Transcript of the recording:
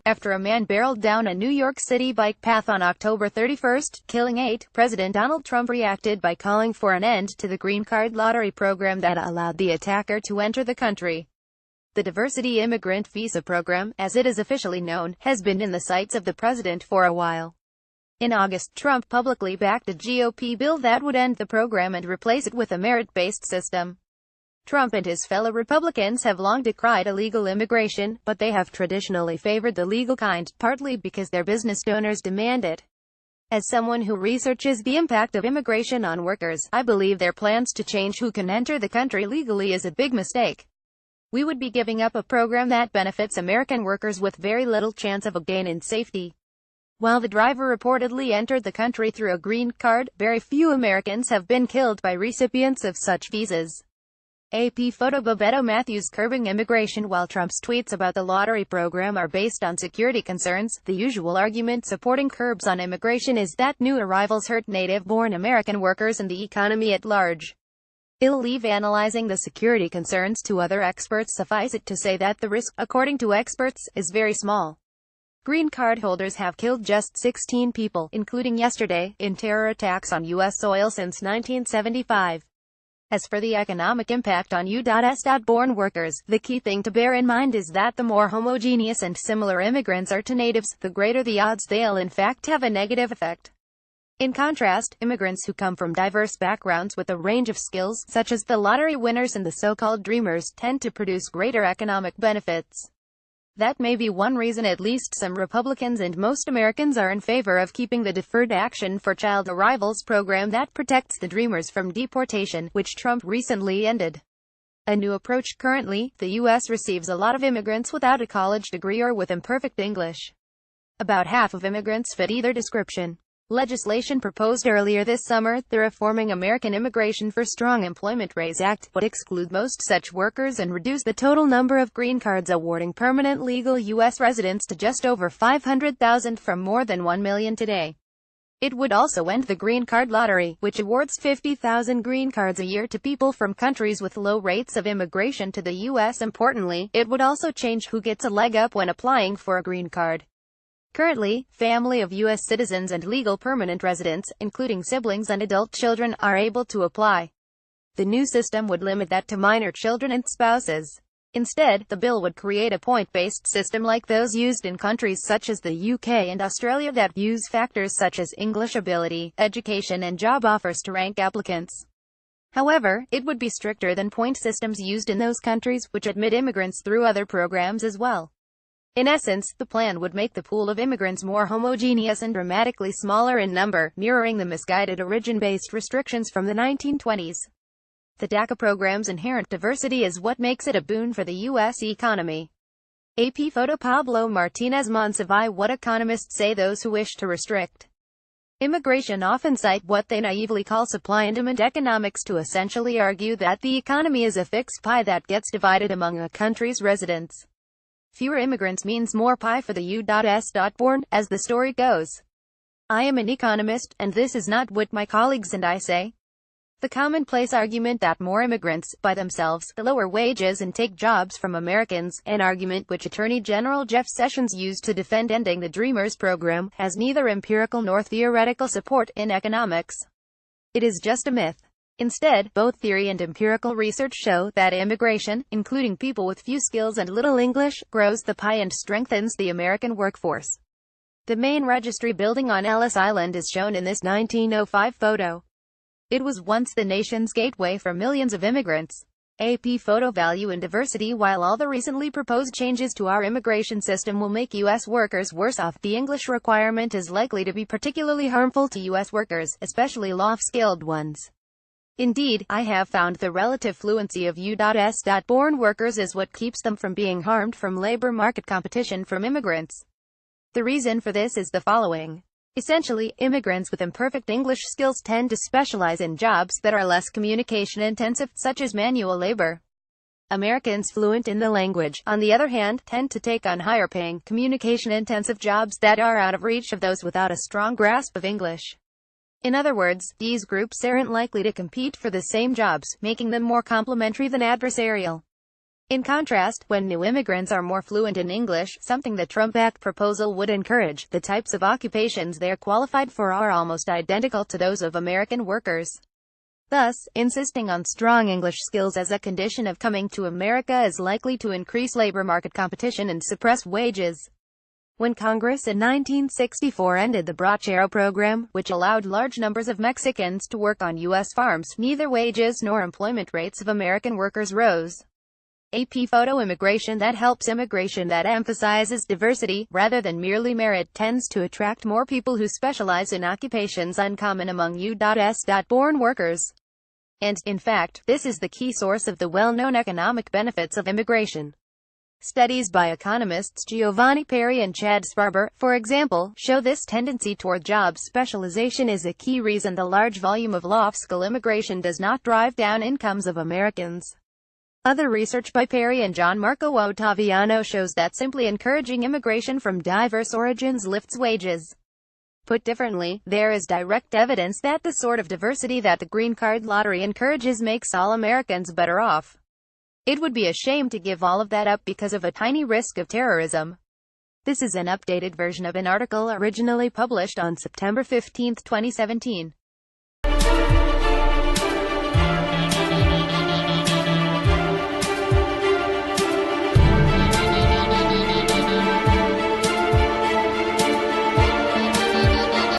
after a man barreled down a New York City bike path on October 31, killing 8. President Donald Trump reacted by calling for an end to the green card lottery program that allowed the attacker to enter the country. The Diversity Immigrant Visa Program, as it is officially known, has been in the sights of the president for a while. In August, Trump publicly backed a GOP bill that would end the program and replace it with a merit-based system. Trump and his fellow Republicans have long decried illegal immigration, but they have traditionally favored the legal kind, partly because their business donors demand it. As someone who researches the impact of immigration on workers, I believe their plans to change who can enter the country legally is a big mistake. We would be giving up a program that benefits American workers with very little chance of a gain in safety. While the driver reportedly entered the country through a green card, very few Americans have been killed by recipients of such visas. AP photo. Beto Matthews curbing immigration. While Trump's tweets about the lottery program are based on security concerns, the usual argument supporting curbs on immigration is that new arrivals hurt native-born American workers and the economy at large. I'll leave analyzing the security concerns to other experts. Suffice it to say that the risk, according to experts, is very small. Green card holders have killed just 16 people, including yesterday, in terror attacks on U.S. soil since 1975. As for the economic impact on U.S.-born workers, the key thing to bear in mind is that the more homogeneous and similar immigrants are to natives, the greater the odds they'll in fact have a negative effect. In contrast, immigrants who come from diverse backgrounds with a range of skills, such as the lottery winners and the so-called dreamers, tend to produce greater economic benefits. That may be one reason at least some Republicans and most Americans are in favor of keeping the Deferred Action for Child Arrivals program that protects the dreamers from deportation, which Trump recently ended. A new approach. Currently, the U.S. receives a lot of immigrants without a college degree or with imperfect English. About half of immigrants fit either description. Legislation proposed earlier this summer, the Reforming American Immigration for Strong Employment RAISE Act, would exclude most such workers and reduce the total number of green cards awarding permanent legal U.S. residents to just over 500,000 from more than 1 million today. It would also end the green card lottery, which awards 50,000 green cards a year to people from countries with low rates of immigration to the U.S. Importantly, it would also change who gets a leg up when applying for a green card. Currently, family of U.S. citizens and legal permanent residents, including siblings and adult children, are able to apply. The new system would limit that to minor children and spouses. Instead, the bill would create a point-based system like those used in countries such as the UK and Australia that use factors such as English ability, education and job offers to rank applicants. However, it would be stricter than point systems used in those countries, which admit immigrants through other programs as well. In essence, the plan would make the pool of immigrants more homogeneous and dramatically smaller in number, mirroring the misguided origin-based restrictions from the 1920s. The DACA program's inherent diversity is what makes it a boon for the U.S. economy. AP photo. Pablo Martinez Monsivais. What economists say those who wish to restrict immigration often cite what they naively call supply and demand economics to essentially argue that the economy is a fixed pie that gets divided among a country's residents. Fewer immigrants means more pie for the U.S.-born, as the story goes. I am an economist, and this is not what my colleagues and I say. The commonplace argument that more immigrants, by themselves, lower wages and take jobs from Americans, an argument which Attorney General Jeff Sessions used to defend ending the Dreamers program, has neither empirical nor theoretical support in economics. It is just a myth. Instead, both theory and empirical research show that immigration, including people with few skills and little English, grows the pie and strengthens the American workforce. The main registry building on Ellis Island is shown in this 1905 photo. It was once the nation's gateway for millions of immigrants. AP photo. Value and diversity. While all the recently proposed changes to our immigration system will make U.S. workers worse off, the English requirement is likely to be particularly harmful to U.S. workers, especially low-skilled ones. Indeed, I have found the relative fluency of U.S.-born workers is what keeps them from being harmed from labor market competition from immigrants. The reason for this is the following. Essentially, immigrants with imperfect English skills tend to specialize in jobs that are less communication-intensive, such as manual labor. Americans fluent in the language, on the other hand, tend to take on higher-paying, communication-intensive jobs that are out of reach of those without a strong grasp of English. In other words, these groups aren't likely to compete for the same jobs, making them more complementary than adversarial. In contrast, when new immigrants are more fluent in English, something the Trump Act proposal would encourage, the types of occupations they are qualified for are almost identical to those of American workers. Thus, insisting on strong English skills as a condition of coming to America is likely to increase labor market competition and suppress wages. When Congress in 1964 ended the Bracero program, which allowed large numbers of Mexicans to work on U.S. farms, neither wages nor employment rates of American workers rose. AP Photo Immigration that helps immigration that emphasizes diversity, rather than merely merit, tends to attract more people who specialize in occupations uncommon among U.S.-born workers. And, in fact, this is the key source of the well-known economic benefits of immigration. Studies by economists Giovanni Perry and Chad Sparber, for example, show this tendency toward job specialization is a key reason the large volume of law-school immigration does not drive down incomes of Americans. Other research by Perry and John Marco Ottaviano shows that simply encouraging immigration from diverse origins lifts wages. Put differently, there is direct evidence that the sort of diversity that the green card lottery encourages makes all Americans better off. It would be a shame to give all of that up because of a tiny risk of terrorism. This is an updated version of an article originally published on September 15, 2017.